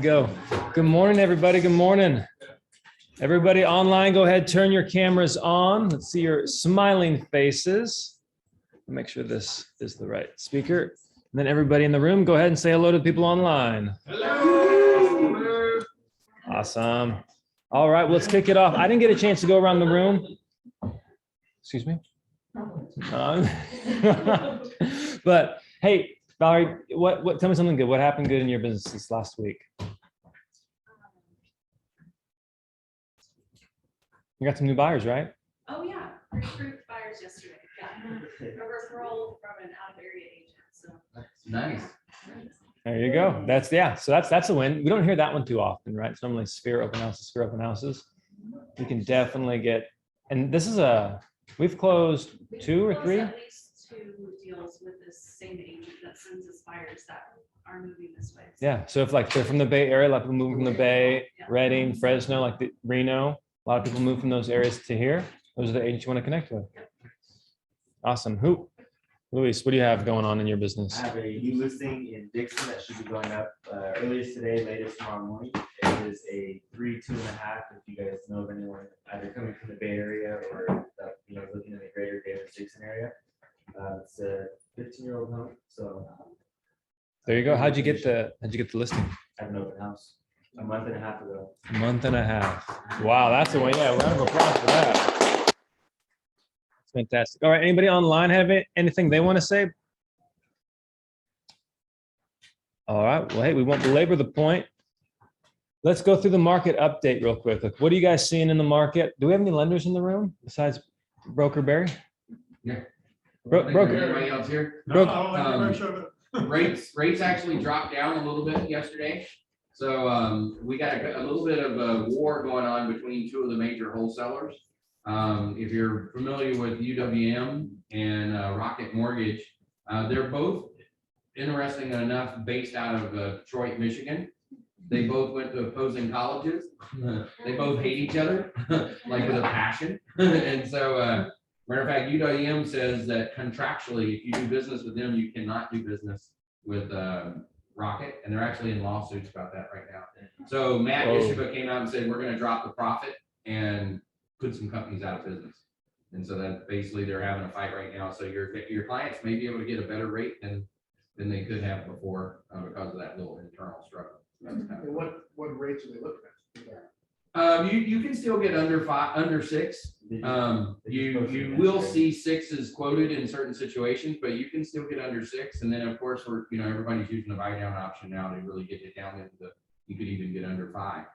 Go. Good morning, everybody. Good morning. Everybody online, go ahead, turn your cameras on. Let's see your smiling faces. Make sure this is the right speaker. And then everybody in the room, go ahead and say hello to people online. Hello. Awesome. All right, well, let's kick it off. I didn't get a chance to go around the room. Excuse me. But hey, Valerie, tell me something good. What happened good in your business this last week? You got some new buyers, right? Oh yeah, recruit buyers yesterday. Yeah, a referral from an out of area agent. So Nice. There you go. So that's a win. We don't hear that one too often, right? It's normally sphere open houses. We can definitely get, and this is we've closed two or three. At least 2 deals with this same agent that sends us buyers that are moving this way. Yeah. So if like they're from the Bay Area, like people moving from the Bay, Redding, Fresno, like the Reno. A lot of people move from those areas to here. Those are the agents you want to connect with. Awesome. Luis, what do you have going on in your business? I have a new listing in Dixon that should be going up earliest today, latest tomorrow morning. It is a 3, 2.5. If you guys know of anyone either coming from the Bay Area or looking in the greater Davis-Dixon area, it's a 15-year-old home. So there you go. How'd you get the listing? I have an open house a month and a half ago. A month and a half. Wow, that's a win. Yeah, round of applause for that. That's fantastic. All right, anybody online have anything they want to say? All right, well, hey, we won't belabor the point. Let's go through the market update real quick. Like, what are you guys seeing in the market? Do we have any lenders in the room besides Broker Barry? Yeah. Broker. Anybody else here? Rates actually dropped down a little bit yesterday. So we got a little bit of a war going on between 2 of the major wholesalers. If you're familiar with UWM and Rocket Mortgage, they're both, interesting enough, based out of Detroit, Michigan. They both went to opposing colleges. They both hate each other, like with a passion. And so, matter of fact, UWM says that contractually, if you do business with them, you cannot do business with Rocket, and they're actually in lawsuits about that right now. So Matt Ishika came out and said, we're going to drop the profit and put some companies out of business. And so that basically they're having a fight right now. So your clients may be able to get a better rate than they could have before because of that little internal struggle. And what rates are they looking at? You can still get under 6. You will see 6s quoted in certain situations, but you can still get under 6. And then of course everybody's using the buy down option now to really get it down into you could even get under 5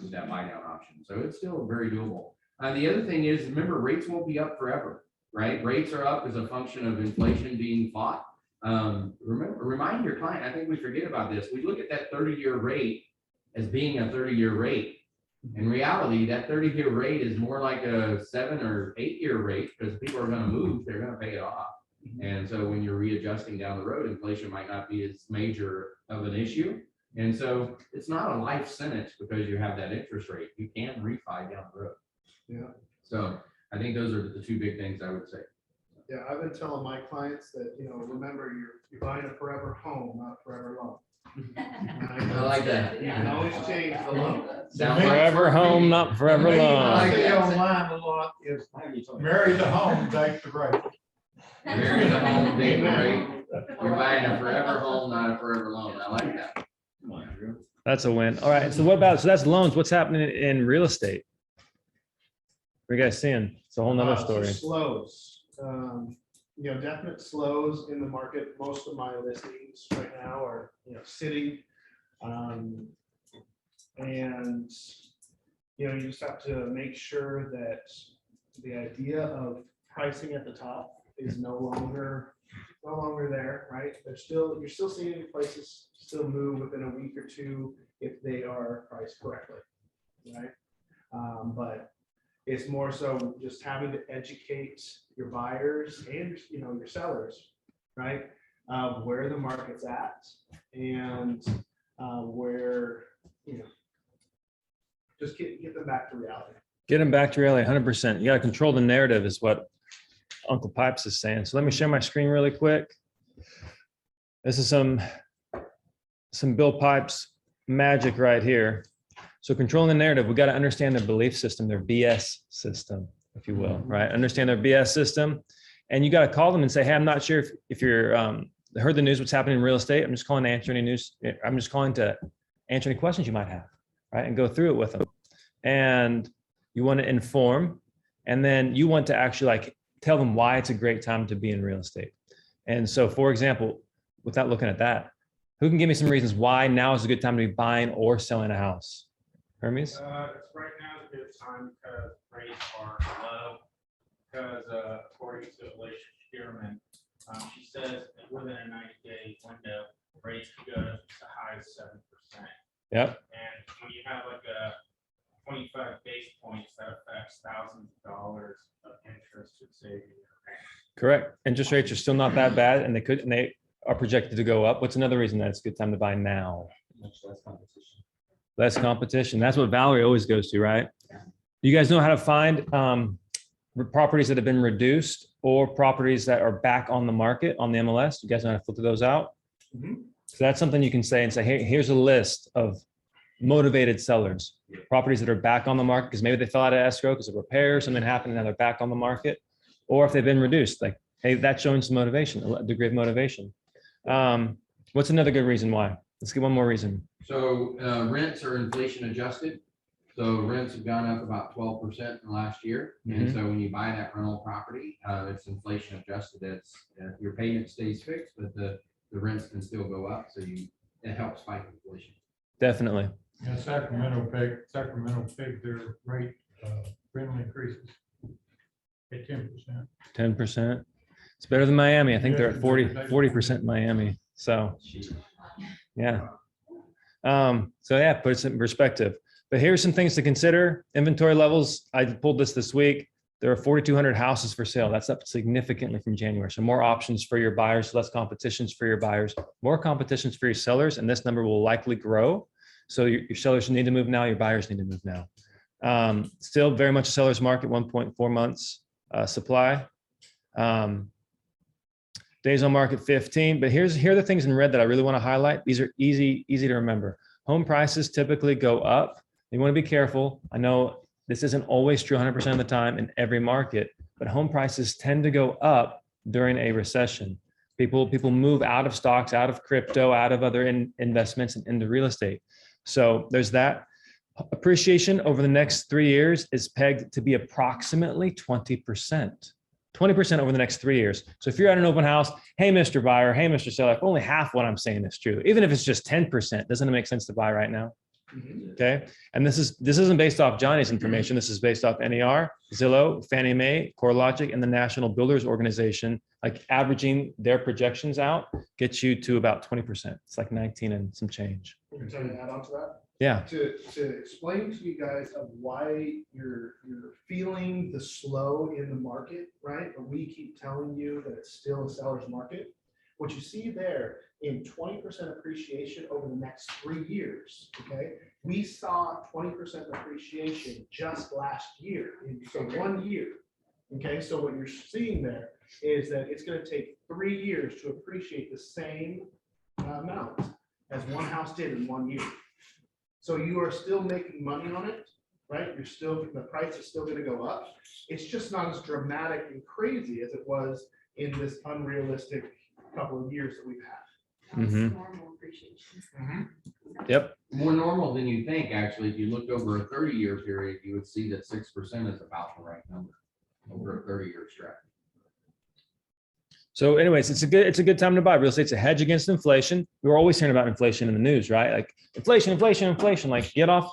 with that buy down option. So it's still very doable. The other thing is, remember, rates won't be up forever, right? Rates are up as a function of inflation being fought. Remind your client, I think we forget about this. We look at that 30-year rate as being a 30-year rate. In reality, that 30-year rate is more like a 7 or 8-year rate because people are going to move, they're going to pay it off. And so when you're readjusting down the road, inflation might not be as major of an issue. And so it's not a life sentence because you have that interest rate. You can refi down the road. Yeah. So I think those are the 2 big things I would say. Yeah, I've been telling my clients that, remember you're buying a forever home, not a forever loan. I like that. You can always change the loan. Forever home, not forever I loan. say online a lot is marry the home, date the rate. Marry the home, date the rate. You're buying a forever home, not a forever loan. I like that. That's a win. All right. So that's loans. What's happening in real estate? What are you guys seeing? It's a whole nother story. Slows. Definite slows in the market. Most of my listings right now are, sitting. And, you just have to make sure that the idea of pricing at the top is no longer there, right? You're still seeing places still move within a week or 2 if they are priced correctly, right? But it's more so just having to educate your buyers and your sellers, right? Where the market's at and where just get them back to reality. Get them back to reality 100%. You got to control the narrative is what Uncle Pipes is saying. So let me share my screen really quick. This is some Bill Pipes magic right here. So controlling the narrative, we got to understand their belief system, their BS system, if you will, right? Understand their BS system. And you got to call them and say, hey, I'm not sure if you're heard the news, what's happening in real estate. I'm just calling to answer any news. I'm just calling to answer any questions you might have, right? And go through it with them. And you want to inform, and then you want to actually like tell them why it's a great time to be in real estate. And so, for example, without looking at that, who can give me some reasons why now is a good time to be buying or selling a house? Hermes? Right now is a good time because rates are low. Because according to Alicia Shearman, she says that within a 90-day window, rates could go as high as 7%. Yep. And when you have like a 25 base points, that affects thousands of dollars of interest to save you. Correct. Interest rates are still not that bad, and they are projected to go up. What's another reason that it's a good time to buy now? Much less competition. Less competition. That's what Valerie always goes to, right? You guys know how to find properties that have been reduced or properties that are back on the market on the MLS? You guys know how to filter those out? So that's something you can say and say, hey, here's a list of motivated sellers, properties that are back on the market because maybe they fell out of escrow because of repair, something happened, and now they're back on the market. Or if they've been reduced, like, hey, that's showing some motivation, a degree of motivation. What's another good reason why? Let's get one more reason. So rents are inflation adjusted. So rents have gone up about 12% in the last year. And so when you buy that rental property, it's inflation adjusted. It's your payment stays fixed, but the rents can still go up. So it helps fight inflation. Definitely. Yeah, Sacramento pegged their rate, rental increases at 10%. 10%. It's better than Miami. I think they're at 40% in Miami. So yeah. So yeah, put it in perspective. But here's some things to consider. Inventory levels. I pulled this week. There are 4,200 houses for sale. That's up significantly from January. So more options for your buyers, less competitions for your buyers, more competitions for your sellers, and this number will likely grow. So your sellers need to move now. Your buyers need to move now. Still very much a seller's market, 1.4 months supply. Days on market 15. But here are the things in red that I really want to highlight. These are easy to remember. Home prices typically go up. You want to be careful. I know this isn't always true 100% of the time in every market, but home prices tend to go up during a recession. People move out of stocks, out of crypto, out of other investments and into real estate. So there's that. Appreciation over the next 3 years is pegged to be approximately 20%. 20% over the next 3 years. So if you're at an open house, hey, Mr. Buyer, hey, Mr. Seller, if only half what I'm saying is true, even if it's just 10%, doesn't it make sense to buy right now? Okay. And this isn't based off Johnny's information. This is based off NAR, Zillow, Fannie Mae, CoreLogic, and the National Builders Organization. Like averaging their projections out gets you to about 20%. It's like 19 and some change. Can I add on to that? Yeah. To explain to you guys of why you're feeling the slow in the market, right? But we keep telling you that it's still a seller's market. What you see there in 20% appreciation over the next 3 years, okay? We saw 20% appreciation just last year, so 1 year, okay? So what you're seeing there is that it's gonna take 3 years to appreciate the same amount as one house did in 1 year. So you are still making money on it, right? The price is still gonna go up. It's just not as dramatic and crazy as it was in this unrealistic couple of years that we've had. Normal appreciation. Yep. More normal than you think, actually. If you looked over a 30-year period, you would see that 6% is about the right number over a 30-year stretch. So anyways, it's a good time to buy. Real estate's a hedge against inflation. We're always hearing about inflation in the news, right? Like inflation. Like get off.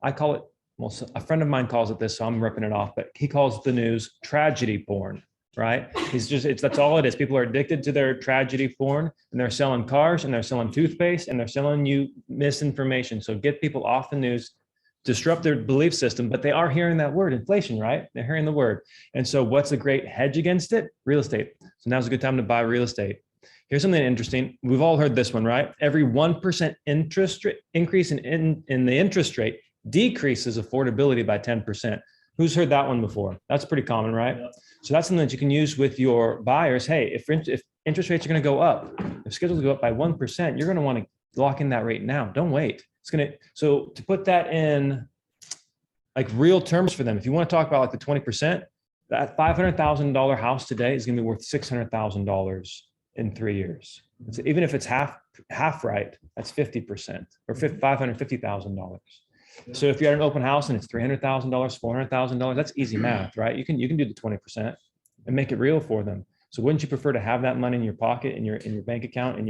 I call it, well, a friend of mine calls it this, so I'm ripping it off, but he calls the news tragedy porn, right? That's all it is. People are addicted to their tragedy porn, and they're selling cars and they're selling toothpaste and they're selling you misinformation. So get people off the news, disrupt their belief system, but they are hearing that word inflation, right? They're hearing the word. And so what's a great hedge against it? Real estate. So now's a good time to buy real estate. Here's something interesting. We've all heard this one, right? Every 1% interest rate increase in the interest rate decreases affordability by 10%. Who's heard that one before? That's pretty common, right? Yep. So that's something that you can use with your buyers. Hey, if interest rates are going to go up, if schedules go up by 1%, you're going to want to lock in that rate now. Don't wait. So to put that in like real terms for them, if you want to talk about like the 20%, that $500,000 house today is going to be worth $600,000 in 3 years. So even if it's half right, that's 50% or $550,000. So if you're at an open house and it's $300,000, $400,000, that's easy math, right? You can do the 20% and make it real for them. So wouldn't you prefer to have that money in your pocket, in your bank account, and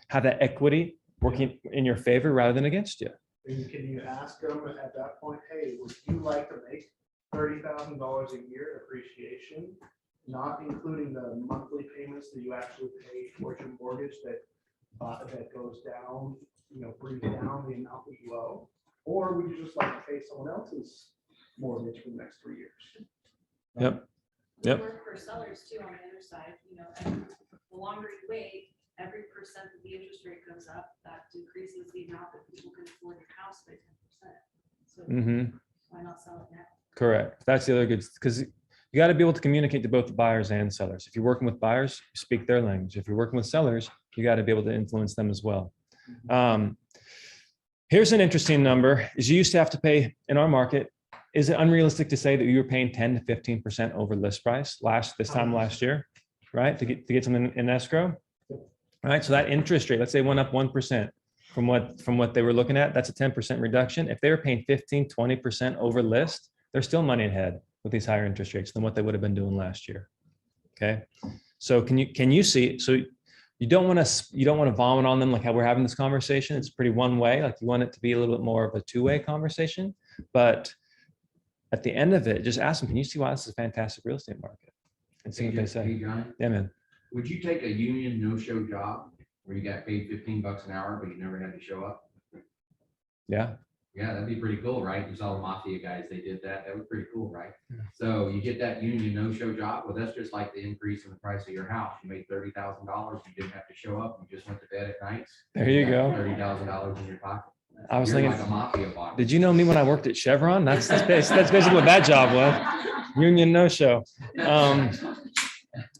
have that equity working in your favor rather than against you? And can you ask them at that point, hey, would you like to make $30,000 a year appreciation, not including the monthly payments that you actually pay towards your mortgage that goes down, brings down the amount that you owe? Or would you just like to pay someone else's mortgage for the next 3 years? Yep. Yep. Work for sellers too on the other side, and the longer you wait, every percent that the interest rate goes up, that decreases the amount that people can afford your house by 10%. So why not sell it now? Correct. That's the other good, because you got to be able to communicate to both the buyers and sellers. If you're working with buyers, you speak their language. If you're working with sellers, you got to be able to influence them as well. Here's an interesting number: is you used to have to pay in our market. Is it unrealistic to say that you were paying 10 to 15% over list price this time last year, right? To get something in escrow, right? So that interest rate, let's say, went up 1% from what they were looking at. That's a 10% reduction. If they were paying 15, 20% over list, they're still money ahead with these higher interest rates than what they would have been doing last year. Okay, so can you see? So you don't want to vomit on them like how we're having this conversation. It's pretty one way. Like you want it to be a little bit more of a two-way conversation, but at the end of it, just ask them, can you see why this is a fantastic real estate market? And see what they say. Hey, Johnny, Yeah, man. would you take a union no-show job where you got paid $15 an hour, but you never had to show up? Yeah. Yeah, that'd be pretty cool, right? You saw the mafia guys, they did that. That was pretty cool, right? Yeah. So you get that union no-show job. Well, that's just like the increase in the price of your house. You made $30,000. You didn't have to show up. You just went to bed at night. There you go. $30,000 in your pocket. I was You're thinking, like a mafia boss. did you know me when I worked at Chevron? That's basically what that job was. Union no show.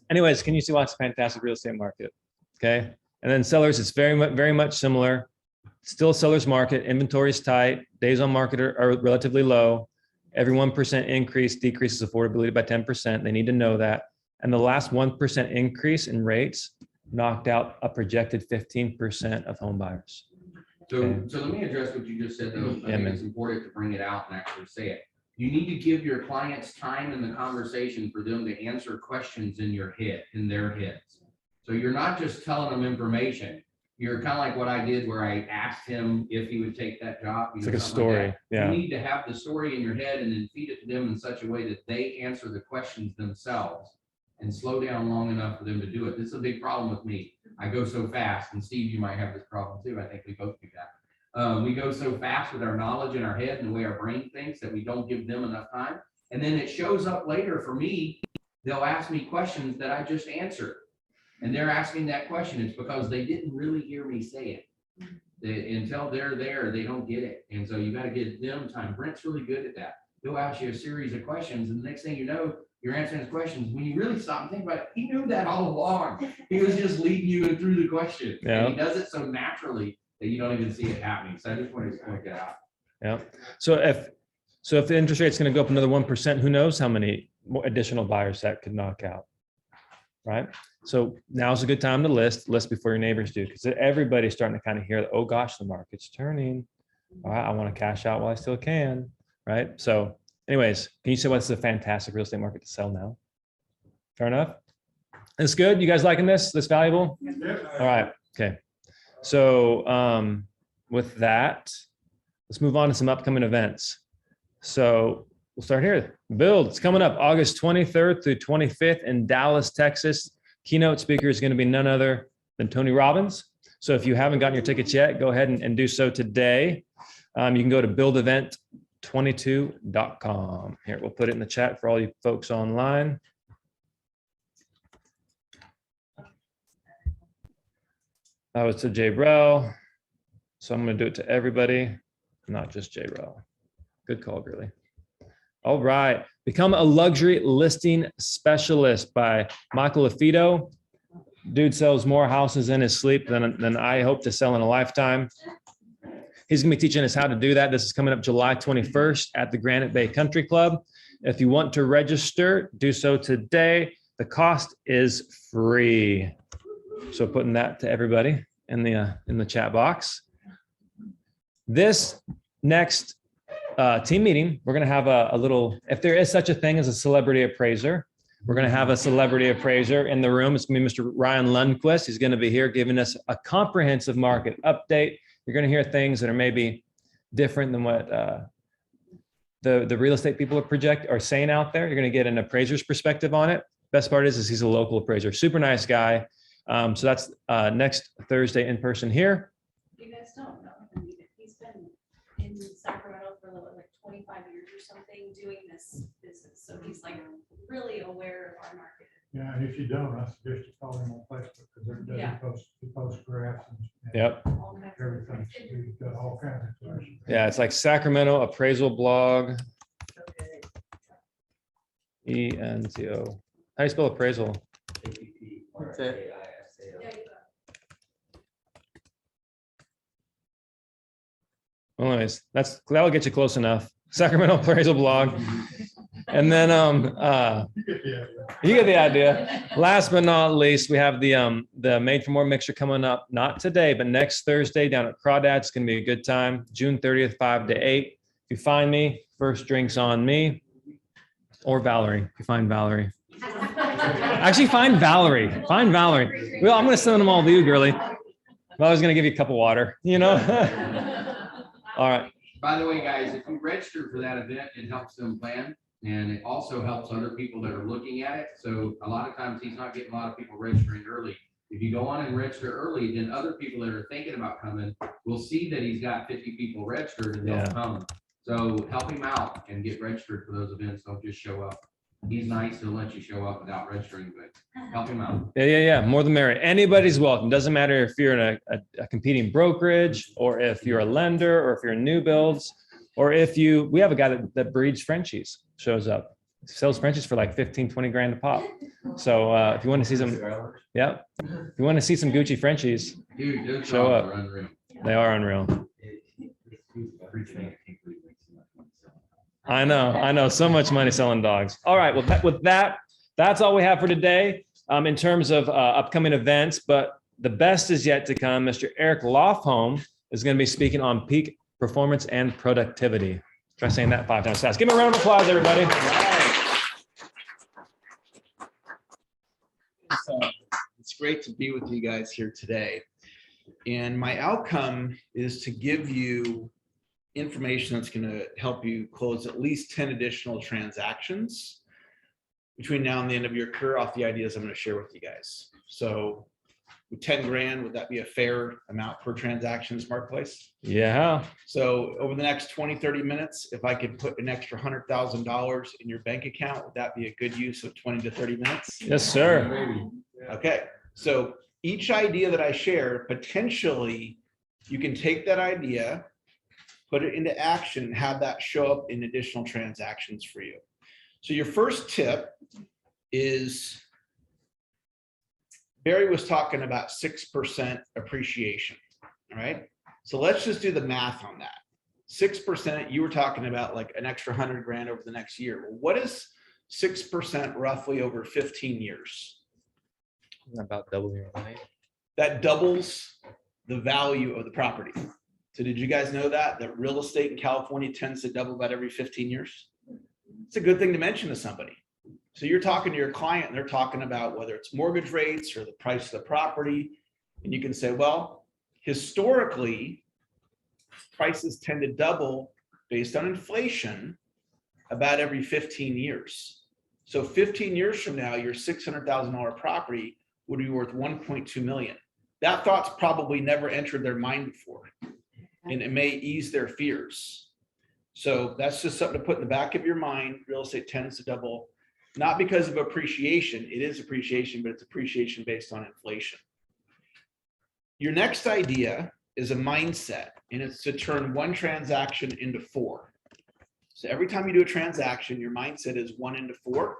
Anyways, can you see why it's a fantastic real estate market? Okay. And then sellers, it's very much similar. Still a seller's market. Inventory is tight. Days on market are relatively low. Every 1% increase decreases affordability by 10%. They need to know that. And the last 1% increase in rates knocked out a projected 15% of home buyers. So let me address what you just said, though. I think it's important to bring it out and actually say it. You need to give your clients time in the conversation for them to answer questions in their heads. So you're not just telling them information. You're kind of like what I did where I asked him if he would take that job. It's like a story. Yeah. You need to have the story in your head and then feed it to them in such a way that they answer the questions themselves and slow down long enough for them to do it. This is a big problem with me. I go so fast, and Steve, you might have this problem too. I think we both do that. We go so fast with our knowledge in our head and the way our brain thinks that we don't give them enough time. And then it shows up later for me. They'll ask me questions that I just answered. And they're asking that question. It's because they didn't really hear me say it. Until they're there, they don't get it. And so you got to give them time. Brent's really good at that. He'll ask you a series of questions, and the next thing you know, you're answering his questions. When you really stop and think about it, he knew that all along. He was just leading you through the question. Yeah. And he does it so naturally that you don't even see it happening. So I just wanted to point that out. Yeah. So if the interest rate's going to go up another 1%, who knows how many more additional buyers that could knock out, right? So now's a good time to list before your neighbors do, because everybody's starting to kind of hear that, oh gosh, the market's turning. All right, I want to cash out while I still can, right? So anyways, can you say what's a fantastic real estate market to sell now? Fair enough. It's good. You guys liking this? This valuable? All right. Okay. So with that, let's move on to some upcoming events. So we'll start here. Build. It's coming up August 23rd through 25th in Dallas, Texas. Keynote speaker is going to be none other than Tony Robbins. So if you haven't gotten your tickets yet, go ahead and do so today. You can go to buildevent22.com. Here, we'll put it in the chat for all you folks online. That was to Jay Brell. So I'm going to do it to everybody, not just Jay Brell. Good call, Gurley. All right. Become a luxury listing specialist by Michael Lafido. Dude sells more houses in his sleep than I hope to sell in a lifetime. He's going to be teaching us how to do that. This is coming up July 21st at the Granite Bay Country Club. If you want to register, do so today. The cost is free. So putting that to everybody in the chat box. This next team meeting, we're going to have a little, if there is such a thing as a celebrity appraiser, we're going to have a celebrity appraiser in the room. It's going to be Mr. Ryan Lundquist. He's going to be here giving us a comprehensive market update. You're going to hear things that are maybe different than what the real estate people are saying out there. You're going to get an appraiser's perspective on it. Best part is he's a local appraiser, super nice guy. So that's next Thursday in person here. You guys don't know him either. He's been in Sacramento for like 25 years or something doing this business. So he's like really aware of our market. Yeah, and if you don't, I suggest you follow him on Facebook because he Yeah. posts graphs and Yep. All kinds of everything. He's got all kinds of information. Yeah, it's like Sacramento Appraisal Blog. so good. ENTO. How do you spell appraisal? That's it. Yeah, you Well, anyways, that'll get you close enough. Sacramento Appraisal Blog. And then you get the idea. Last but not least, we have the Made for More mixture coming up, not today, but next Thursday down at Crawdad. It's gonna be a good time. June 30th, 5 to 8. If you find me, first drinks on me. Or Valerie, if you find Valerie. Actually, find Valerie. Find Valerie. Well, I'm gonna send them all to you, girly. Valerie's gonna give you a cup of water, you know? All right. By the way, guys, if you register for that event, it helps them plan. And it also helps other people that are looking at it. So a lot of times he's not getting a lot of people registering early. If you go on and register early, then other people that are thinking about coming will see that he's got 50 people registered and they'll Yeah. come. So help him out and get registered for those events. Don't just show up. He's nice to let you show up without registering, but help him out. Yeah. More than merrier. Anybody's welcome. Doesn't matter if you're in a competing brokerage or if you're a lender or if you're in new builds or if we have a guy that breeds Frenchies, shows up, sells Frenchies for like 15, 20 grand a pop. So if you want to see some, yeah, if you want to see some Gucci Frenchies, Dude, those Show dogs up. are unreal. they are unreal. I know. So much money selling dogs. All right. Well, with that, that's all we have for today in terms of upcoming events. But the best is yet to come. Mr. Eric Lofholm is going to be speaking on peak performance and productivity. Try saying that 5 times fast. Give me a round of applause, everybody. It's great to be with you guys here today. And my outcome is to give you information that's going to help you close at least 10 additional transactions between now and the end of your career off the ideas I'm going to share with you guys. So with 10 grand, would that be a fair amount per transaction in this marketplace? Yeah. So over the next 20, 30 minutes, if I could put an extra $100,000 in your bank account, would that be a good use of 20 to 30 minutes? Yes, sir. Okay, so each idea that I share, potentially you can take that idea, put it into action, and have that show up in additional transactions for you. So your first tip is, Barry was talking about 6% appreciation, all right? So let's just do the math on that. 6%, you were talking about like an extra 100 grand over the next year. Well, what is 6% roughly over 15 years? About double your money. That doubles the value of the property. So did you guys know that real estate in California tends to double about every 15 years? It's a good thing to mention to somebody. So you're talking to your client and they're talking about whether it's mortgage rates or the price of the property. And you can say, well, historically, prices tend to double based on inflation about every 15 years. So 15 years from now, your $600,000 property would be worth 1.2 million. That thought's probably never entered their mind before, and it may ease their fears. So that's just something to put in the back of your mind. Real estate tends to double, not because of appreciation. It is appreciation, but it's appreciation based on inflation. Your next idea is a mindset, and it's to turn one transaction into 4. So every time you do a transaction, your mindset is 1 into 4.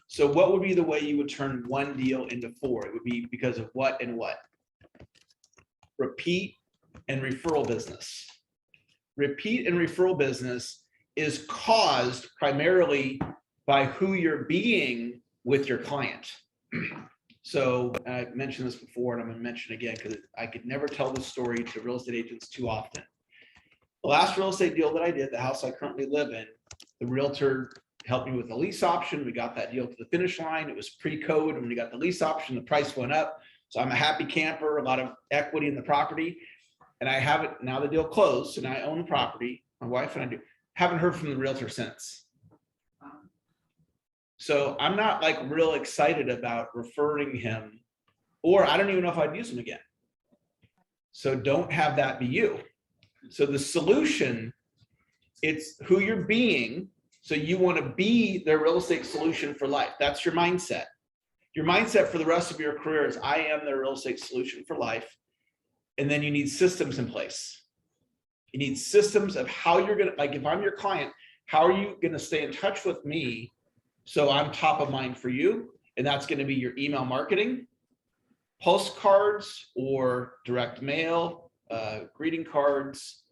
So what would be the way you would turn one deal into 4? It would be because of what and what? Repeat and referral business. repeat and referral business is caused primarily by who you're being with your client. So I mentioned this before, and I'm going to mention it again because I could never tell this story to real estate agents too often. The last real estate deal that I did, the house I currently live in, the realtor helped me with the lease option. We got that deal to the finish line. It was pre-code. When we got the lease option, the price went up. So I'm a happy camper, a lot of equity in the property. And I have it now, the deal closed, and I own the property. My wife and I do. Haven't heard from the realtor since. So I'm not like real excited about referring him, or I don't even know if I'd use him again. So don't have that be you. So the solution, it's who you're being. So you want to be their real estate solution for life. That's your mindset. Your mindset for the rest of your career is I am their real estate solution for life. And then you need systems in place. You need systems of how you're going to, like if I'm your client, how are you going to stay in touch with me so I'm top of mind for you? And that's going to be your email marketing, postcards or direct mail, greeting cards.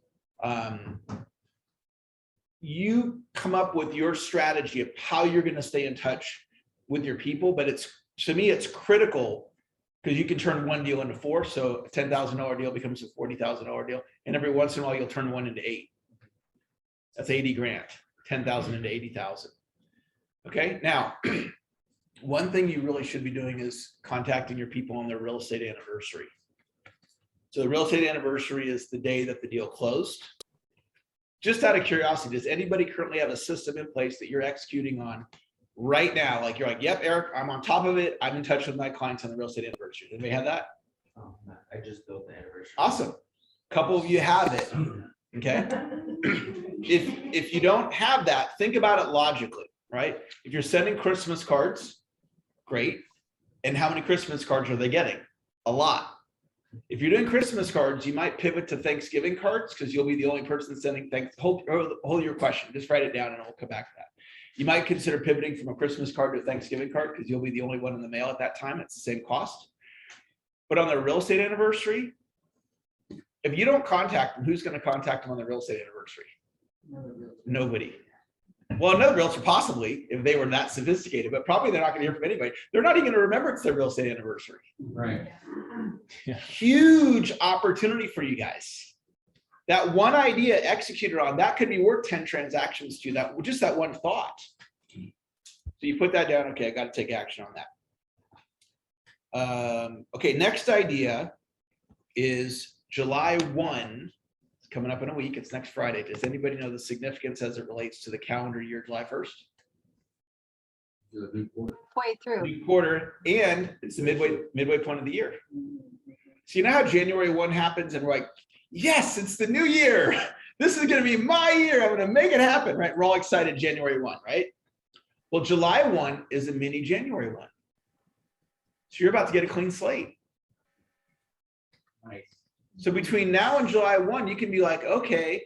You come up with your strategy of how you're going to stay in touch with your people. But it's, to me, it's critical because you can turn one deal into four. So a $10,000 deal becomes a $40,000 deal. And every once in a while, you'll turn one into 8. That's 80 grand, 10,000 into 80,000. Okay. Now, one thing you really should be doing is contacting your people on their real estate anniversary. So the real estate anniversary is the day that the deal closed. Just out of curiosity, does anybody currently have a system in place that you're executing on right now? Like you're like, yep, Eric, I'm on top of it. I'm in touch with my clients on the real estate anniversary. Did they have that? Oh, no, I just built the anniversary. Awesome. A couple of you have it. Okay. If you don't have that, think about it logically, right? If you're sending Christmas cards, great. And how many Christmas cards are they getting? A lot. If you're doing Christmas cards, you might pivot to Thanksgiving cards because you'll be the only person sending thanks. Hold your question. Just write it down and we'll come back to that. You might consider pivoting from a Christmas card to a Thanksgiving card because you'll be the only one in the mail at that time. It's the same cost. But on their real estate anniversary, if you don't contact them, who's going to contact them on their real estate anniversary? Nobody. Well, another realtor possibly, if they were that sophisticated, but probably they're not going to hear from anybody. They're not even going to remember it's their real estate anniversary. Right. Yeah. Huge opportunity for you guys. That one idea executed on, that could be worth 10 transactions to you. That just that one thought. So you put that down. Okay, I got to take action on that. Okay, next idea is July 1. It's coming up in a week. It's next Friday. Does anybody know the significance as it relates to the calendar year, July 1st? Way through. New quarter, and it's the midway point of the year. So you know how January 1 happens and we're like, yes, it's the new year. This is going to be my year. I'm going to make it happen, right? We're all excited January 1, right? Well, July 1 is a mini January 1. So you're about to get a clean slate. Nice. So between now and July 1, you can be like, okay,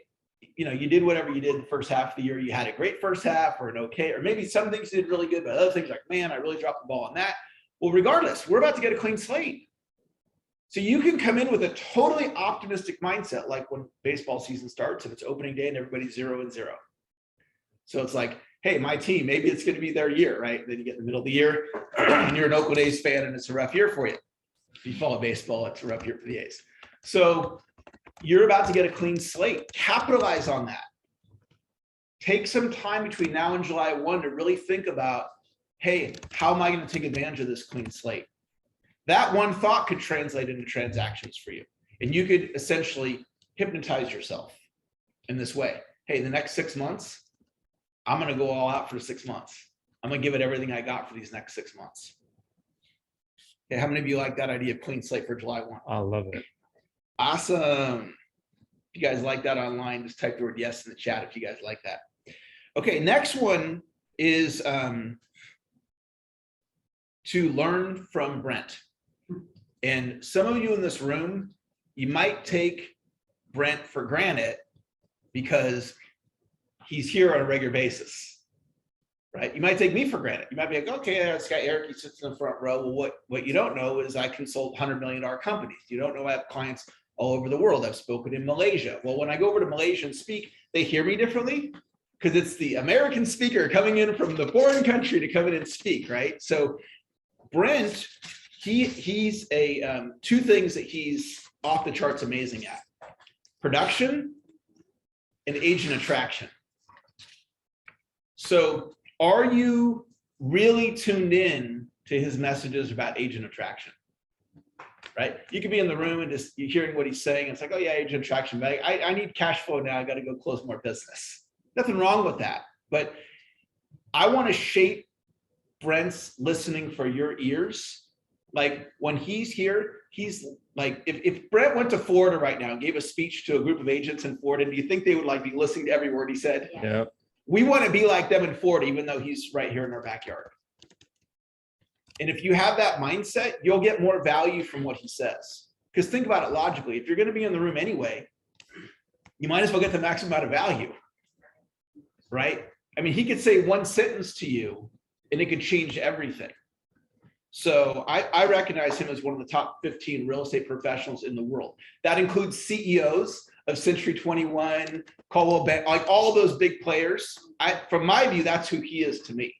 you know, you did whatever you did the first half of the year. You had a great first half or an okay, or maybe some things you did really good, but other things like, man, I really dropped the ball on that. Well, regardless, we're about to get a clean slate. So you can come in with a totally optimistic mindset, like when baseball season starts and it's opening day and everybody's 0-0. So it's like, hey, my team, maybe it's going to be their year, right? Then you get in the middle of the year and you're an Oakland A's fan and it's a rough year for you. If you follow baseball, it's a rough year for the A's. So you're about to get a clean slate. Capitalize on that. Take some time between now and July 1 to really think about, hey, how am I going to take advantage of this clean slate? That one thought could translate into transactions for you. And you could essentially hypnotize yourself in this way. Hey, the next 6 months, I'm going to go all out for 6 months. I'm going to give it everything I got for these next 6 months. Okay, how many of you like that idea of clean slate for July 1? I love it. Awesome. If you guys like that online, just type the word yes in the chat if you guys like that. Okay, next one is to learn from Brent. And some of you in this room, you might take Brent for granted because he's here on a regular basis, right? You might take me for granted. You might be like, okay, this guy Eric, he sits in the front row. Well, what you don't know is I consult $100 million companies. You don't know I have clients all over the world. I've spoken in Malaysia. Well, when I go over to Malaysia and speak, they hear me differently because it's the American speaker coming in from the foreign country to come in and speak, right? So Brent, he's two things that he's off the charts amazing at: production and agent attraction. So are you really tuned in to his messages about agent attraction? Right? You could be in the room and just you're hearing what he's saying. It's like, oh yeah, agent attraction, but I need cash flow now. I got to go close more business. Nothing wrong with that. But I want to shape Brent's listening for your ears. Like when he's here, he's like, if Brent went to Florida right now and gave a speech to a group of agents in Florida, do you think they would like be listening to every word he said? Yeah. We want to be like them in Florida, even though he's right here in our backyard. And if you have that mindset, you'll get more value from what he says. Because think about it logically. If you're going to be in the room anyway, you might as well get the maximum amount of value, right? I mean, he could say one sentence to you and it could change everything. So I recognize him as one of the top 15 real estate professionals in the world. That includes CEOs of Century 21, Coldwell Bank, like all those big players. From my view, that's who he is to me.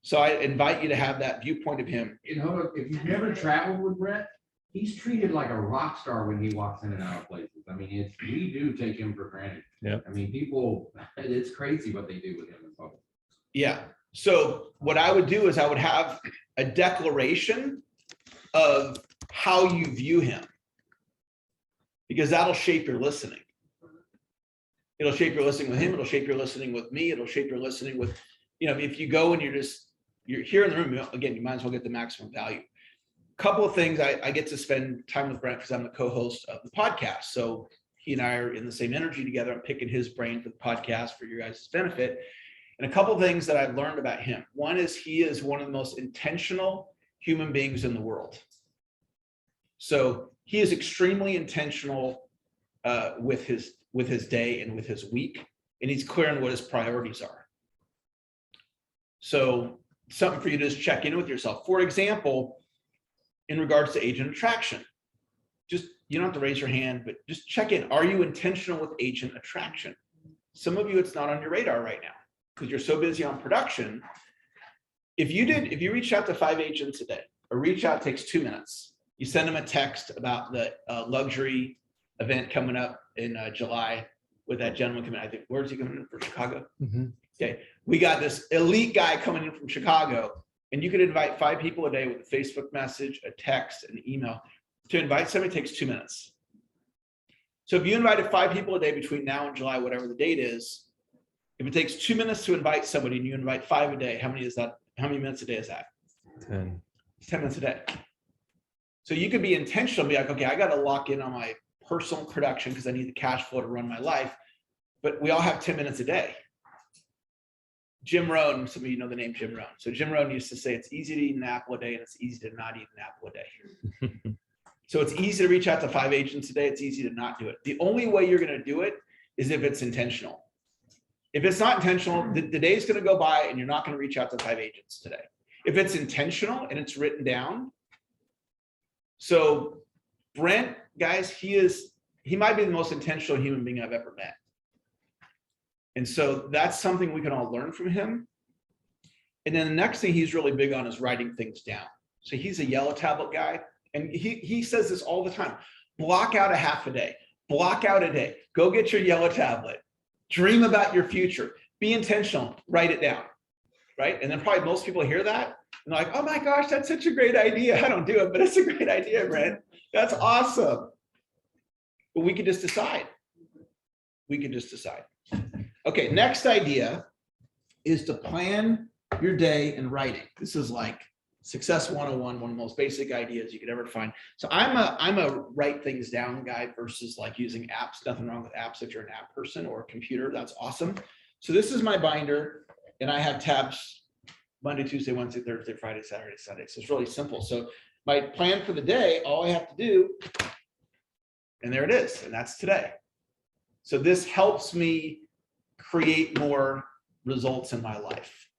So I invite you to have that viewpoint of him. You know, if you've never traveled with Brent, he's treated like a rock star when he walks in and out of places. I mean, we do take him for granted. Yeah. I mean, people, it's crazy what they do with him in public. Yeah. So what I would do is I would have a declaration of how you view him, because that'll shape your listening. It'll shape your listening with him. It'll shape your listening with me. It'll shape your listening with, if you go and you're here in the room, again, you might as well get the maximum value. Couple of things, I get to spend time with Brent because I'm the co-host of the podcast. So he and I are in the same energy together. I'm picking his brain for the podcast for your guys' benefit. And a couple of things that I've learned about him. One is he is one of the most intentional human beings in the world. So he is extremely intentional with his day and with his week, and he's clear on what his priorities are. So something for you to just check in with yourself. For example, in regards to agent attraction, just, you don't have to raise your hand, but just check in. Are you intentional with agent attraction? Some of you, it's not on your radar right now because you're so busy on production. If you reach out to 5 agents a day, a reach out takes 2 minutes. You send them a text about the luxury event coming up in July with that gentleman coming. I think, where's he coming in for Chicago? Mm-hmm. Okay, we got this elite guy coming in from Chicago, and you could invite 5 people a day with a Facebook message, a text, an email. To invite somebody takes 2 minutes. So if you invited 5 people a day between now and July, whatever the date is, if it takes 2 minutes to invite somebody and you invite 5 a day, how many is that? How many minutes a day is that? 10. 10 minutes a day. So you could be intentional, be like, okay, I got to lock in on my personal production because I need the cash flow to run my life. But we all have 10 minutes a day. Jim Rohn, some of you know the name Jim Rohn. So Jim Rohn used to say it's easy to eat an apple a day and it's easy to not eat an apple a day. So it's easy to reach out to 5 agents a day. It's easy to not do it. The only way you're going to do it is if it's intentional. If it's not intentional, the day is going to go by and you're not going to reach out to 5 agents today. If it's intentional and it's written down. So Brent, guys, he might be the most intentional human being I've ever met. And so that's something we can all learn from him. And then the next thing he's really big on is writing things down. So he's a yellow tablet guy. And he says this all the time. Block out a half a day. Block out a day. Go get your yellow tablet. Dream about your future. Be intentional. Write it down. Right? And then probably most people hear that and they're like, oh my gosh, that's such a great idea. I don't do it, but it's a great idea, Brent. That's awesome. But we could just decide. We could just decide. Okay, next idea is to plan your day in writing. This is like Success 101, one of the most basic ideas you could ever find. So I'm a write things down guy versus like using apps. Nothing wrong with apps if you're an app person or a computer. That's awesome. So this is my binder, and I have tabs Monday, Tuesday, Wednesday, Thursday, Friday, Saturday, Sunday. So it's really simple. So my plan for the day, all I have to do, and there it is, and that's today. So this helps me create more results in my life.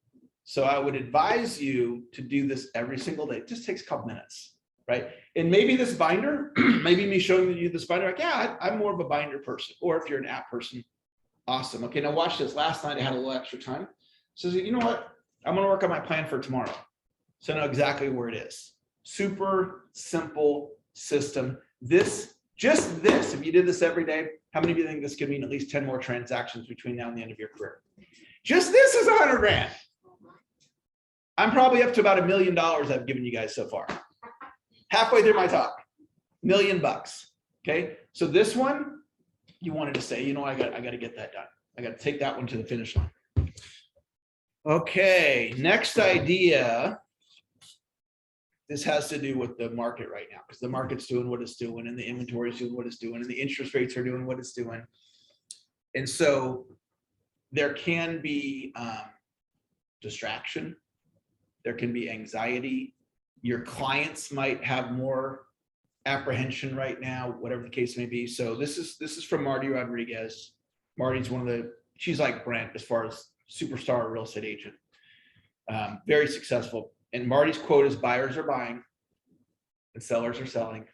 So I would advise you to do this every single day. It just takes a couple minutes, right? And maybe this binder, maybe me showing you this binder, like, yeah, I'm more of a binder person. Or if you're an app person, awesome. Okay, now watch this. Last night I had a little extra time. So you know what? I'm gonna work on my plan for tomorrow. So I know exactly where it is. Super simple system. Just this, if you did this every day, how many of you think this could mean at least 10 more transactions between now and the end of your career? Just this is 100 grand. I'm probably up to about $1 million I've given you guys so far. Halfway through my talk, $1 million. Okay, so this one, you wanted to say, you know, I got to get that done. I got to take that one to the finish line. Okay, next idea. This has to do with the market right now, because the market's doing what it's doing, and the inventory is doing what it's doing, and the interest rates are doing what it's doing. And so there can be distraction. There can be anxiety. Your clients might have more apprehension right now, whatever the case may be. So this is from Marty Rodriguez. Marty's she's like Brent as far as superstar real estate agent. Very successful. And Marty's quote is, buyers are buying and sellers are selling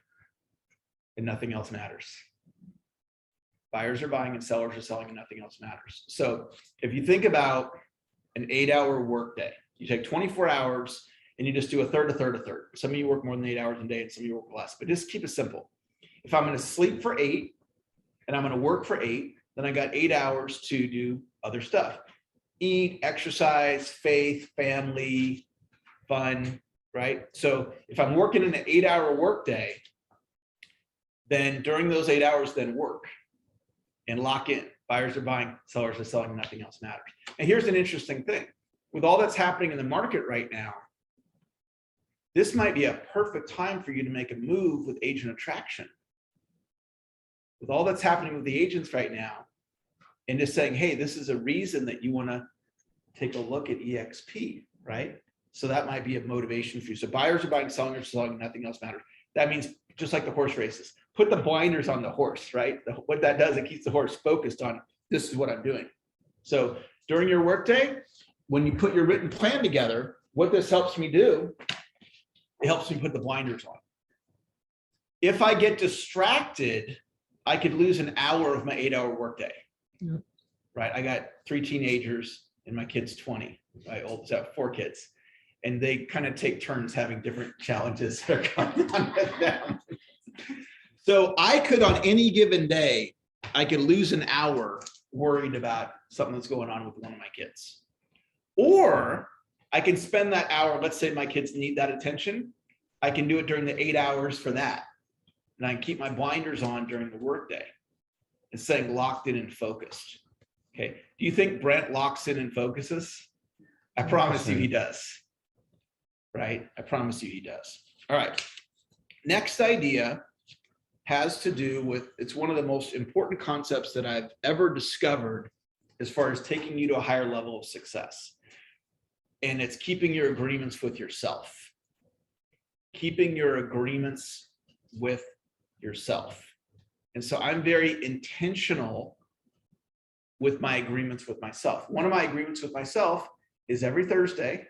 and nothing else matters. Buyers are buying and sellers are selling and nothing else matters. So if you think about an 8-hour workday, you take 24 hours and you just do a third, a third, a third. Some of you work more than 8 hours a day and some of you work less, but just keep it simple. If I'm going to sleep for 8 and I'm going to work for 8, then I got 8 hours to do other stuff. Eat, exercise, faith, family, fun, right? So if I'm working in an 8-hour workday, then during those 8 hours, then work and lock in. Buyers are buying, sellers are selling, nothing else matters. And here's an interesting thing. With all that's happening in the market right now, this might be a perfect time for you to make a move with agent attraction. With all that's happening with the agents right now, and just saying, hey, this is a reason that you want to take a look at EXP, right? So that might be a motivation for you. So buyers are buying, sellers are selling, nothing else matters. That means just like the horse races, put the blinders on the horse, right? What that does, it keeps the horse focused on, this is what I'm doing. So during your workday, when you put your written plan together, what this helps me do, it helps me put the blinders on. If I get distracted, I could lose an hour of my 8-hour workday. Yep. Right? I got 3 teenagers and my kid's 20. My oldest have 4 kids. And they kind of take turns having different challenges that are coming on with them. So I could, on any given day, I could lose an hour worried about something that's going on with one of my kids. Or I can spend that hour, let's say my kids need that attention. I can do it during the 8 hours for that. And I can keep my blinders on during the workday. It's saying locked in and focused. Okay. Do you think Brent locks in and focuses? I promise you he does. Right? I promise you he does. All right. Next idea has to do with, it's one of the most important concepts that I've ever discovered as far as taking you to a higher level of success. And it's keeping your agreements with yourself. Keeping your agreements with yourself. And so I'm very intentional with my agreements with myself. One of my agreements with myself is every Thursday,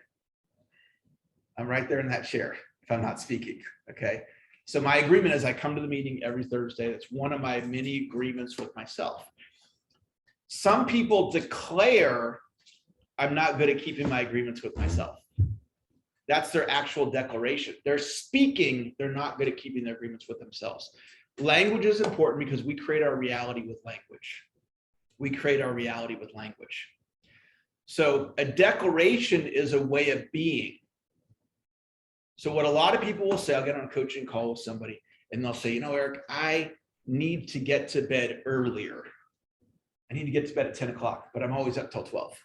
I'm right there in that chair if I'm not speaking, okay? So my agreement is I come to the meeting every Thursday. That's one of my many agreements with myself. Some people declare I'm not good at keeping my agreements with myself. That's their actual declaration. They're speaking, they're not good at keeping their agreements with themselves. Language is important because we create our reality with language. We create our reality with language. So a declaration is a way of being. So what a lot of people will say, I'll get on a coaching call with somebody and they'll say, you know, Eric, I need to get to bed earlier. I need to get to bed at 10 o'clock, but I'm always up till 12.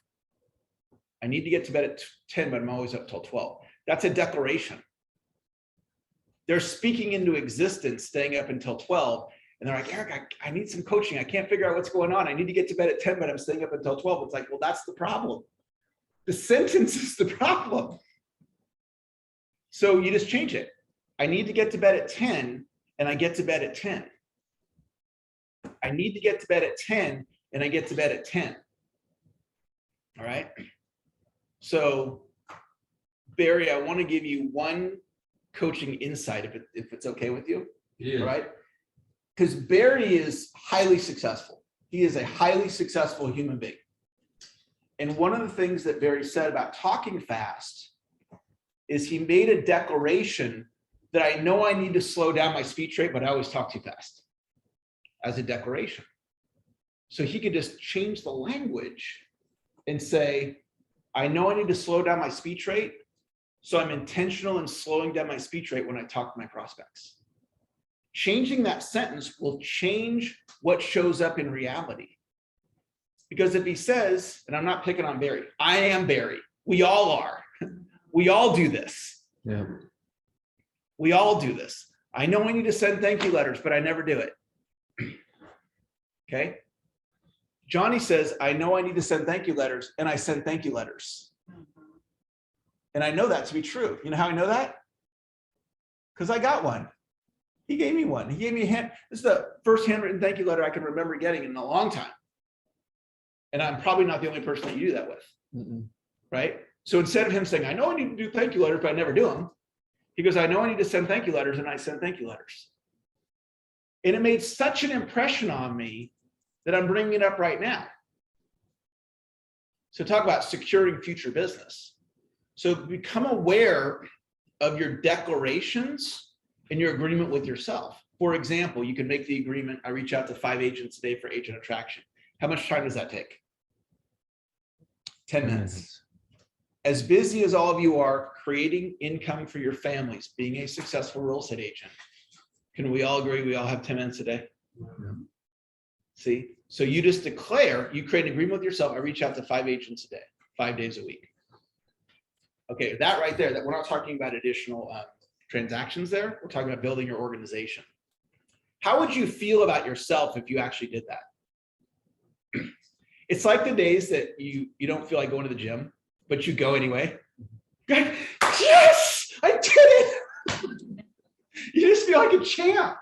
I need to get to bed at 10, but I'm always up till 12. That's a declaration. They're speaking into existence, staying up until 12. And they're like, Eric, I need some coaching. I can't figure out what's going on. I need to get to bed at 10, but I'm staying up until 12. It's like, well, that's the problem. The sentence is the problem. So you just change it. I need to get to bed at 10 and I get to bed at 10. I need to get to bed at 10 and I get to bed at 10. All right. So Barry, I want to give you one coaching insight, if it's okay with you. It is. All right? Because Barry is highly successful. He is a highly successful human being. And one of the things that Barry said about talking fast is he made a declaration that I know I need to slow down my speech rate, but I always talk too fast, as a declaration. So he could just change the language and say, I know I need to slow down my speech rate, so I'm intentional in slowing down my speech rate when I talk to my prospects. Changing that sentence will change what shows up in reality. Because if he says, and I'm not picking on Barry, I am Barry. We all are. We all do this. Yeah. We all do this. I know I need to send thank you letters, but I never do it. Okay. Johnny says, I know I need to send thank you letters, and I send thank you letters. And I know that to be true. You know how I know that? Because I got one. He gave me one. He gave me a hand. This is the first handwritten thank you letter I can remember getting in a long time. And I'm probably not the only person that you do that with. Right? So instead of him saying, I know I need to do thank you letters, but I never do them, he goes, I know I need to send thank you letters, and I send thank you letters. And it made such an impression on me that I'm bringing it up right now. So talk about securing future business. So become aware of your declarations and your agreement with yourself. For example, you can make the agreement, I reach out to 5 agents a day for agent attraction. How much time does that take? 10 minutes. As busy as all of you are creating income for your families, being a successful real estate agent, can we all agree we all have 10 minutes a day? See, so you just declare, you create an agreement with yourself. I reach out to 5 agents a day, 5 days a week. Okay, that right there, that we're not talking about additional transactions there. We're talking about building your organization. How would you feel about yourself if you actually did that? It's like the days that you don't feel like going to the gym, but you go anyway. Yes, I did it. You just feel like a champ,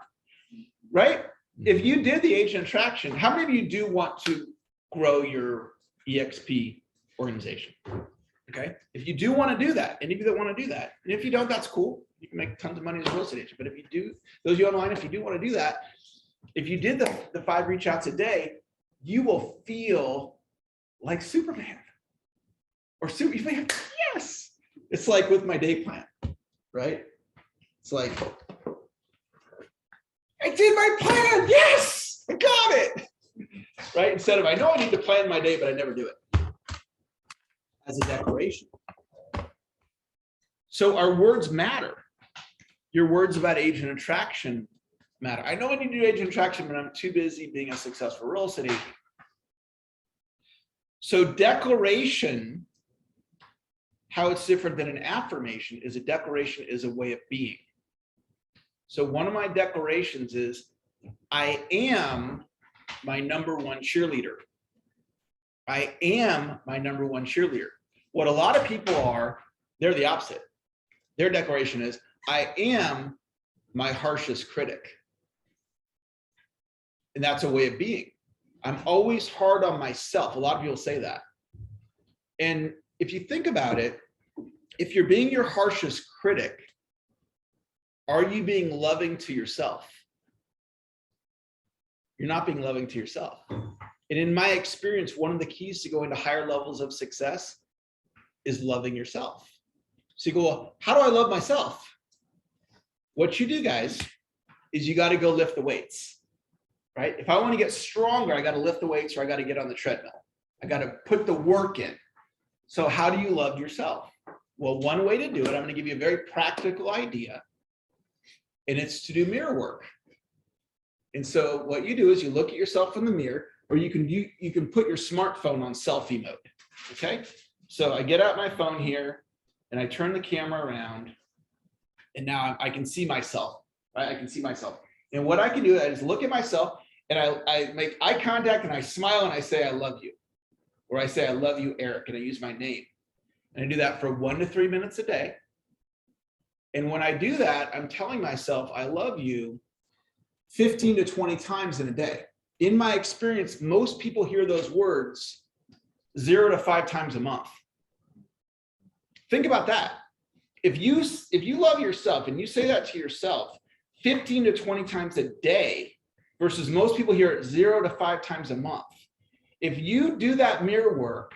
right? If you did the agent attraction, how many of you do want to grow your EXP organization? Okay. If you do want to do that, any of you that want to do that, and if you don't, that's cool. You can make tons of money as a real estate agent. But if you do, those of you online, if you do want to do that, if you did the 5 reach outs a day, you will feel like Superman or Superman. Yes. It's like with my day plan, right? It's like, I did my plan. Yes, I got it. Right? Instead of, I know I need to plan my day, but I never do it. As a declaration. So our words matter. Your words about agent attraction matter. I know I need to do agent attraction, but I'm too busy being a successful real estate agent. So declaration, how it's different than an affirmation is a declaration is a way of being. So one of my declarations is, I am my #1 cheerleader. I am my #1 cheerleader. What a lot of people are, they're the opposite. Their declaration is, I am my harshest critic. And that's a way of being. I'm always hard on myself. A lot of people say that. And if you think about it, if you're being your harshest critic, are you being loving to yourself? You're not being loving to yourself. And in my experience, one of the keys to going to higher levels of success is loving yourself. So you go, well, how do I love myself? What you do, guys, is you got to go lift the weights, right? If I want to get stronger, I got to lift the weights or I got to get on the treadmill. I got to put the work in. So how do you love yourself? Well, one way to do it, I'm going to give you a very practical idea, and it's to do mirror work. And so what you do is you look at yourself in the mirror, or you can put your smartphone on selfie mode. Okay. So I get out my phone here and I turn the camera around, and now I can see myself, right? I can see myself. And what I can do is look at myself and I make eye contact and I smile and I say, I love you. Or I say, I love you, Eric, and I use my name. And I do that for 1 to 3 minutes a day. And when I do that, I'm telling myself, I love you 15 to 20 times in a day. In my experience, most people hear those words 0 to 5 times a month. Think about that. if you love yourself and you say that to yourself 15 to 20 times a day versus most people hear it 0 to 5 times a month, if you do that mirror work,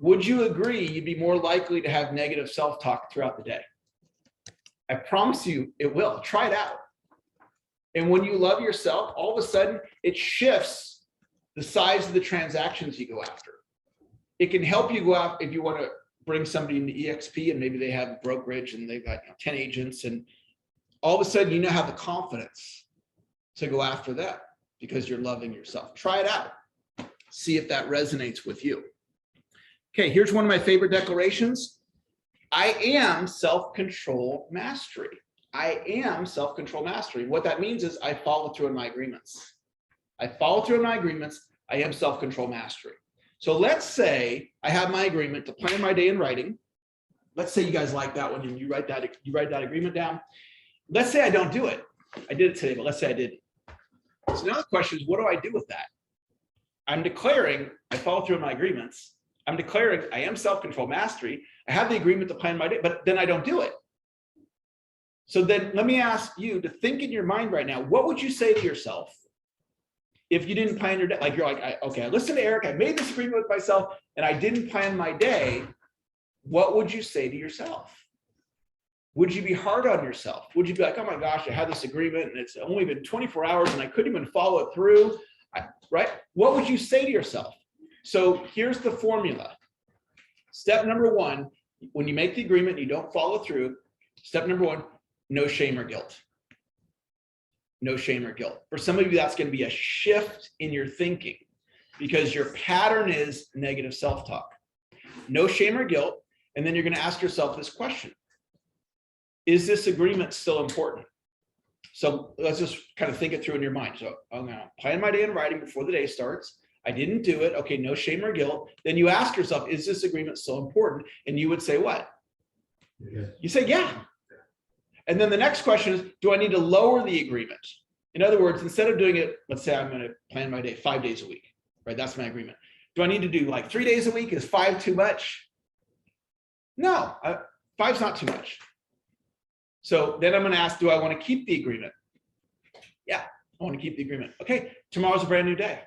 would you agree you'd be more likely to have negative self-talk throughout the day? I promise you it will. Try it out. And when you love yourself, all of a sudden it shifts the size of the transactions you go after. It can help you go out if you want to bring somebody into EXP and maybe they have a brokerage and they've got 10 agents, and all of a sudden you now have the confidence to go after that because you're loving yourself. Try it out. See if that resonates with you. Okay, here's one of my favorite declarations. I am self-control mastery. I am self-control mastery. What that means is I follow through on my agreements. I follow through on my agreements. I am self-control mastery. So let's say I have my agreement to plan my day in writing. Let's say you guys like that one and you write that agreement down. Let's say I don't do it. I did it today, but let's say I didn't. So now the question is, what do I do with that? I'm declaring I follow through on my agreements. I'm declaring I am self-control mastery. I have the agreement to plan my day, but then I don't do it. So then let me ask you to think in your mind right now, what would you say to yourself if you didn't plan your day? Like you're like, okay, I listened to Eric, I made this agreement with myself and I didn't plan my day. What would you say to yourself? Would you be hard on yourself? Would you be like, oh my gosh, I had this agreement and it's only been 24 hours and I couldn't even follow it through, right? What would you say to yourself? So here's the formula. Step number one, when you make the agreement and you don't follow through, step number one, no shame or guilt. No shame or guilt. For some of you, that's going to be a shift in your thinking because your pattern is negative self-talk. No shame or guilt. And then you're going to ask yourself this question. Is this agreement still important? So let's just kind of think it through in your mind. So I'm going to plan my day in writing before the day starts. I didn't do it. Okay, no shame or guilt. Then you ask yourself, is this agreement still important? And you would say what? Yes. You say, yeah. And then the next question is, do I need to lower the agreement? In other words, instead of doing it, let's say I'm going to plan my day 5 days a week, right? That's my agreement. Do I need to do like 3 days a week? Is 5 too much? No, 5's not too much. So then I'm going to ask, do I want to keep the agreement? Yeah, I want to keep the agreement. Okay, tomorrow's a brand new day.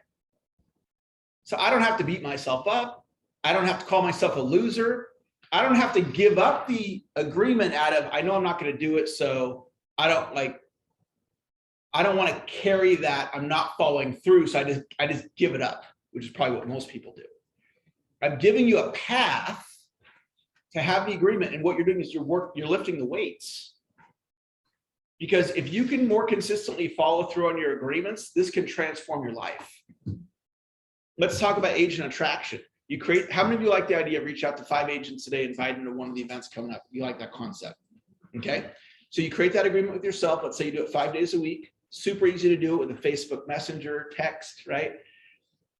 So I don't have to beat myself up. I don't have to call myself a loser. I don't have to give up the agreement out of, I know I'm not going to do it. So I don't want to carry that. I'm not following through. So I just give it up, which is probably what most people do. I'm giving you a path to have the agreement. And what you're doing is you're lifting the weights. Because if you can more consistently follow through on your agreements, this can transform your life. Let's talk about agent attraction. How many of you like the idea of reach out to 5 agents today, invite them to one of the events coming up? You like that concept, okay? So you create that agreement with yourself. Let's say you do it 5 days a week. Super easy to do it with a Facebook Messenger, text, right?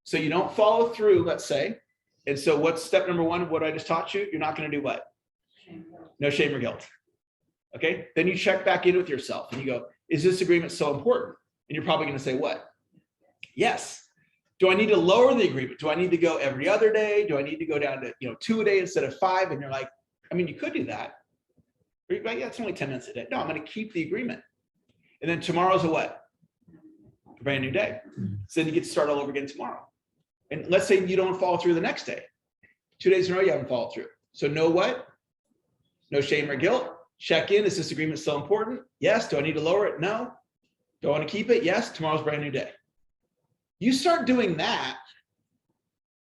So you don't follow through, let's say. And so what's step number one of what I just taught you? You're not going to do what? No shame or guilt. Okay, then you check back in with yourself and you go, is this agreement so important? And you're probably going to say what? Yes. Do I need to lower the agreement? Do I need to go every other day? Do I need to go down to 2 a day instead of 5? And you're like, I mean, you could do that. Or you're like, yeah, it's only 10 minutes a day. No, I'm going to keep the agreement. And then tomorrow's a what? A brand new day. So then you get to start all over again tomorrow. And let's say you don't follow through the next day. 2 days in a row, you haven't followed through. So no what? No shame or guilt. Check in. Is this agreement still important? Yes. Do I need to lower it? No. Do I want to keep it? Yes. Tomorrow's a brand new day. You start doing that,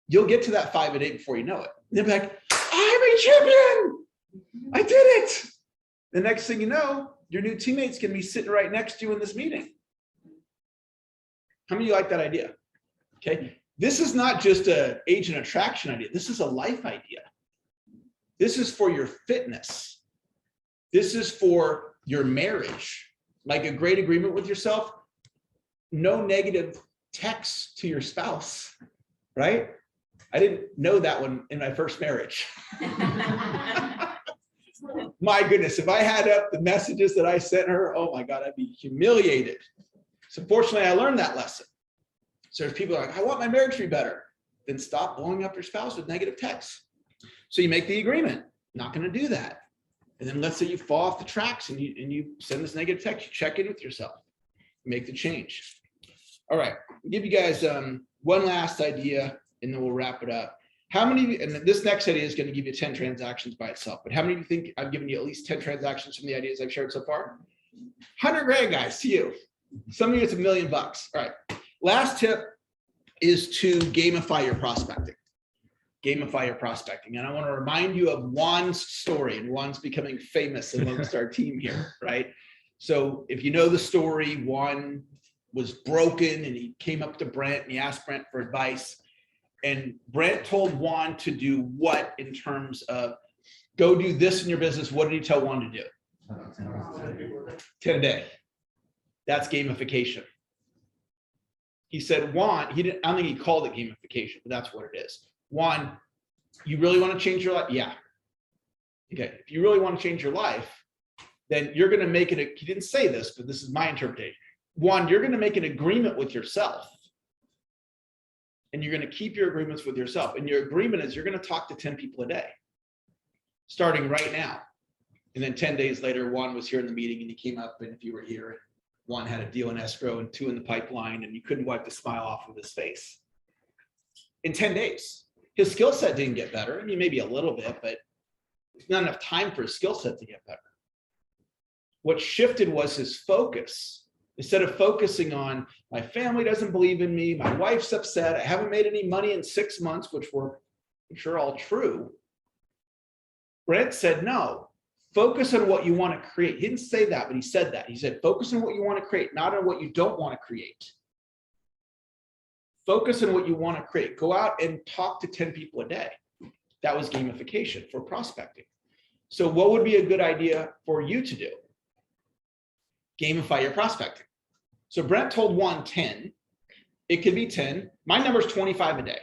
you'll get to that 5 a day before you know it. And they'll be like, I'm a champion. I did it. The next thing you know, your new teammates can be sitting right next to you in this meeting. How many of you like that idea? Okay. This is not just an agent attraction idea. This is a life idea. This is for your fitness. This is for your marriage. Like a great agreement with yourself. No negative texts to your spouse, right? I didn't know that one in my first marriage. My goodness, if I had up the messages that I sent her, oh my God, I'd be humiliated. So fortunately, I learned that lesson. So there's people like, I want my marriage to be better. Then stop blowing up your spouse with negative texts. So you make the agreement. Not going to do that. And then let's say you fall off the tracks and you send this negative text, you check in with yourself, make the change. All right, I'll give you guys one last idea and then we'll wrap it up. How many, and this next idea is going to give you 10 transactions by itself, but how many of you think I've given you at least 10 transactions from the ideas I've shared so far? 100 grand, guys, to you. Some of you, it's $1 million. All right, last tip is to gamify your prospecting. Gamify your prospecting. And I want to remind you of Juan's story, and Juan's becoming famous amongst our team here, right? So if you know the story, Juan was broken and he came up to Brent and he asked Brent for advice. And Brent told Juan to do what in terms of go do this in your business? What did he tell Juan to do? 10 a day. That's gamification. He said, Juan, I don't think he called it gamification, but that's what it is. Juan, you really want to change your life? Yeah. Okay. If you really want to change your life, then you're going to make it. He didn't say this, but this is my interpretation. Juan, you're going to make an agreement with yourself. And you're going to keep your agreements with yourself. And your agreement is you're going to talk to 10 people a day, starting right now. And then 10 days later, Juan was here in the meeting and he came up, and if you were here, Juan had a deal in escrow and 2 in the pipeline, and you couldn't wipe the smile off of his face. In 10 days, his skill set didn't get better. I mean, maybe a little bit, but not enough time for his skill set to get better. What shifted was his focus. Instead of focusing on my family doesn't believe in me, my wife's upset, I haven't made any money in 6 months, which were, I'm sure, all true. Brent said, no, focus on what you want to create. He didn't say that, but he said that. He said, focus on what you want to create, not on what you don't want to create. Focus on what you want to create. Go out and talk to 10 people a day. That was gamification for prospecting. So what would be a good idea for you to do? Gamify your prospecting. So Brent told Juan 10. It could be 10. My number is 25 a day.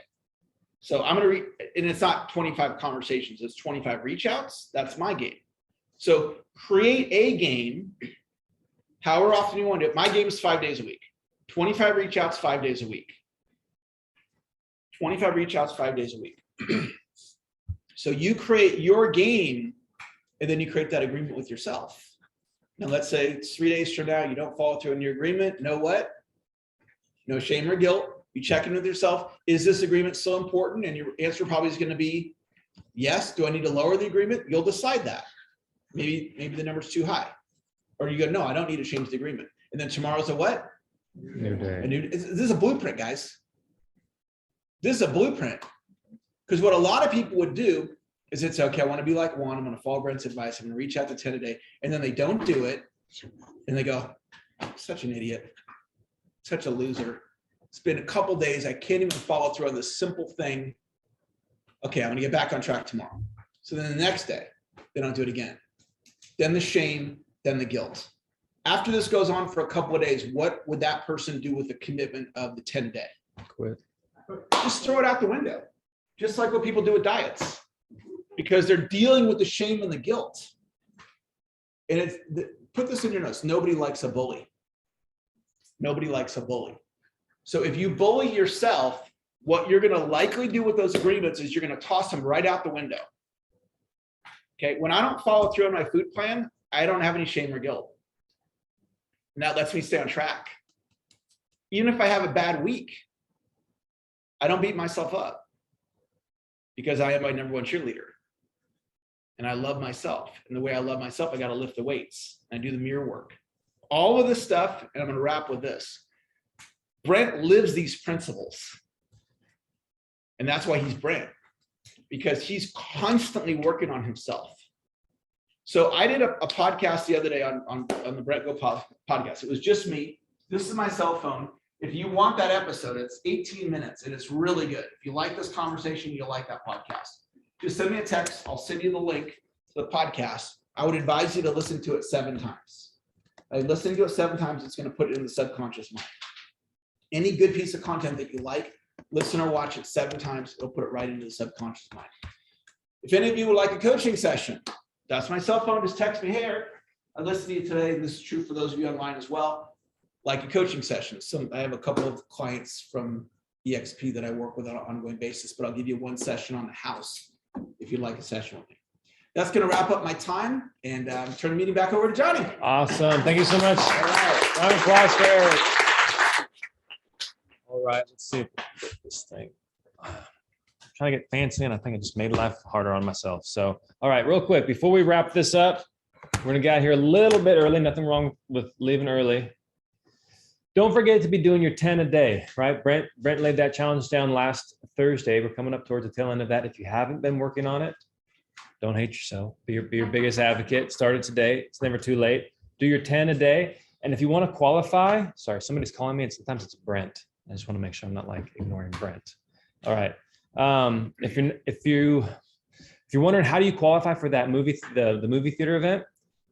So I'm going to and it's not 25 conversations, it's 25 reach outs. That's my game. So create a game, however often you want to do it. My game is 5 days a week. 25 reach outs, 5 days a week. 25 reach outs, 5 days a week. So you create your game and then you create that agreement with yourself. Now, let's say it's 3 days from now, you don't follow through on your agreement. Know what? No shame or guilt. You check in with yourself. Is this agreement so important? And your answer probably is going to be yes. Do I need to lower the agreement? You'll decide that. Maybe the number's too high. Or you go, no, I don't need to change the agreement. And then tomorrow's a what? New day. This is a blueprint, guys. This is a blueprint. Because what a lot of people would do is it's okay, I want to be like Juan, I'm going to follow Brent's advice, I'm going to reach out to 10 a day, and then they don't do it, and they go, such an idiot, such a loser. It's been a couple days, I can't even follow through on this simple thing. Okay, I'm going to get back on track tomorrow. So then the next day, they don't do it again. Then the shame, then the guilt. After this goes on for a couple of days, what would that person do with the commitment of the 10 a day? Quit. Just throw it out the window. Just like what people do with diets. Because they're dealing with the shame and the guilt. And it's, put this in your notes. Nobody likes a bully. Nobody likes a bully. So if you bully yourself, what you're going to likely do with those agreements is you're going to toss them right out the window. Okay. When I don't follow through on my food plan, I don't have any shame or guilt. And that lets me stay on track. Even if I have a bad week, I don't beat myself up because I am my number one cheerleader. And I love myself. And the way I love myself, I got to lift the weights. I do the mirror work. All of this stuff, and I'm going to wrap with this. Brent lives these principles. And that's why he's Brent. Because he's constantly working on himself. So I did a podcast the other day on the Brent Gove podcast. It was just me. This is my cell phone. If you want that episode, it's 18 minutes and it's really good. If you like this conversation, you'll like that podcast. Just send me a text. I'll send you the link to the podcast. I would advise you to listen to it 7 times. Listening to it 7 times, it's going to put it in the subconscious mind. Any good piece of content that you like, listen or watch it 7 times. It'll put it right into the subconscious mind. If any of you would like a coaching session, that's my cell phone. Just text me, hey, Eric, I listened to you today. And this is true for those of you online as well. Like a coaching session. I have a couple of clients from EXP that I work with on an ongoing basis, but I'll give you 1 session on the house if you'd like a session with me. that's going to wrap up my time and turn the meeting back over to Johnny. Awesome. Thank you so much. Round of applause for Eric. All right, let's see if we can get this thing. I'm trying to get fancy, and I think I just made life harder on myself. So, all right, real quick, before we wrap this up, we're gonna get out here a little bit early. Nothing wrong with leaving early. Don't forget to be doing your 10 a day, right? Brent laid that challenge down last Thursday. We're coming up towards the tail end of that. If you haven't been working on it, don't hate yourself. Be your biggest advocate. Start it today. It's never too late. Do your 10 a day. And if you want to qualify, sorry, somebody's calling me, and sometimes it's Brent. I just want to make sure I'm not like ignoring Brent. All right. If you're wondering how do you qualify for that movie, the movie theater event,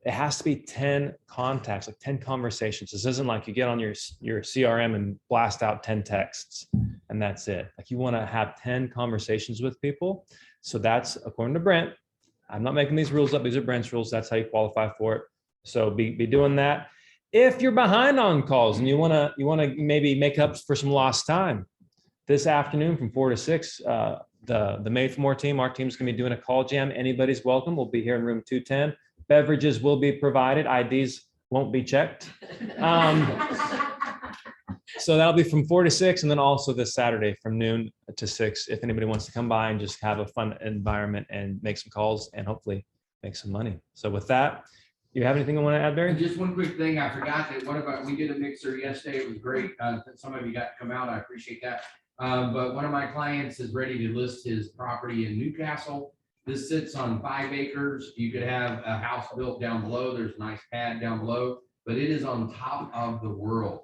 it has to be 10 contacts, like 10 conversations. This isn't like you get on your CRM and blast out 10 texts and that's it. Like you want to have 10 conversations with people. So that's according to Brent. I'm not making these rules up. These are Brent's rules. That's how you qualify for it. So be doing that. If you're behind on calls and you want to maybe make up for some lost time, this afternoon from 4 to 6, the Made for More team, our team's gonna be doing a call jam. Anybody's welcome. We'll be here in room 210. Beverages will be provided. IDs won't be checked. So that'll be from 4 to 6, and then also this Saturday from noon to 6. If anybody wants to come by and just have a fun environment and make some calls and hopefully make some money. So with that, you have anything you want to add, Barry? And just one quick thing, I forgot that we did a mixer yesterday. It was great. Some of you got to come out. I appreciate that. But one of my clients is ready to list his property in Newcastle. This sits on 5 acres. You could have a house built down below. There's a nice pad down below, but it is on top of the world.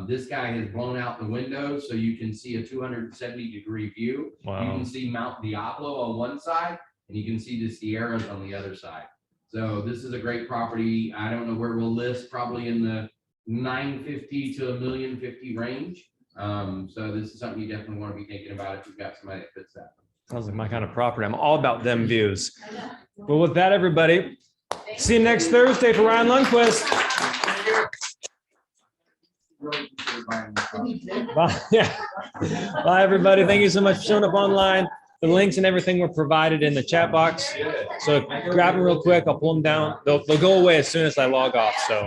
This guy has blown out the windows so you can see a 270-degree view. Wow. You can see Mount Diablo on one side, and you can see the Sierras on the other side. So this is a great property. I don't know where we'll list, probably in the 950 to $1,050,000 range. So this is something you definitely want to be thinking about if you've got somebody that fits that. Sounds like my kind of property. I'm all about them views. Well, with that, everybody, see you next Thursday for Ryan Lundquist. Bye. Yeah. Bye, everybody. Thank you so much for showing up online. The links and everything were provided in the chat box. So grab them real quick. I'll pull them down. They'll go away as soon as I log off. So